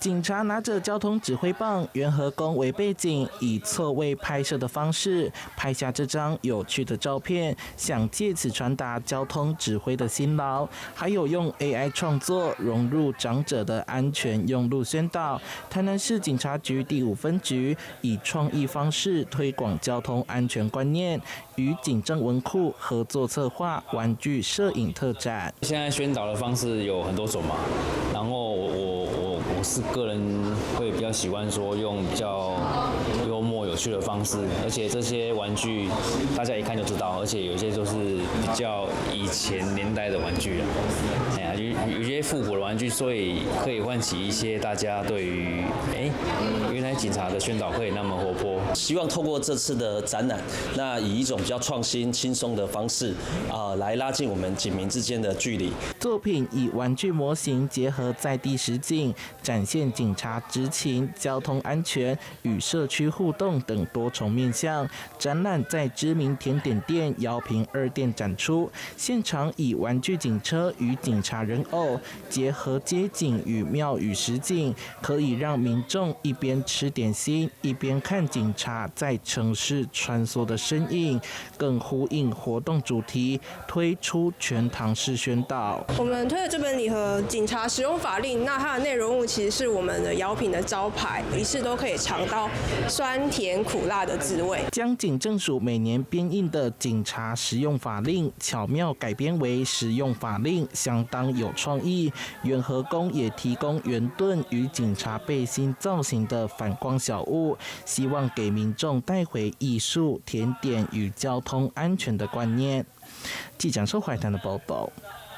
警察拿着交通指揮棒、元和宮為背景，以錯位拍攝的方式拍下這張有趣的照片，想借此傳達交通指揮的辛勞。還有用 AI 創作融入長者的安全用路宣導。台南市警察局第5分局以創意方式推廣交通安全觀念，與警政文庫合作策劃玩具攝影特展。現在宣導的方式有很多種嘛，然後我是個人會比較喜歡說用比較幽默有趣的方式，而且這些玩具大家一看就知道，而且有些都是比較以前年代的玩具了，有些復古的玩具，所以可以喚起一些大家對於原來警察的宣導可以那麼活潑。希望透过這次的展覽，那以一種比較創新、輕鬆的方式來拉近我們警民之間的距離。作品以玩具模型結合在地實景，展現警察執勤、交通安全與社區互動等多重面向。展覽在知名甜點店瑤品2店展出，現場以玩具警車與警察人偶結合街景與廟宇實景，可以讓民眾一邊吃點心，一邊看警察在城市穿梭的身影，更呼應活動主題，推出全唐式宣導。我們推的這本禮盒《警察使用法令》，那它的內容物其實是我們的瑤品的招牌，一次都可以嘗到酸甜苦辣的滋味。將警政署每年編印的警察實用法令巧妙改編為實用法令，相當有創意。元和宮也提供圓盾與警察背心造型的反光小物，希望給民眾帶回藝術、甜點與交通安全的觀念。記者周懷談的報道。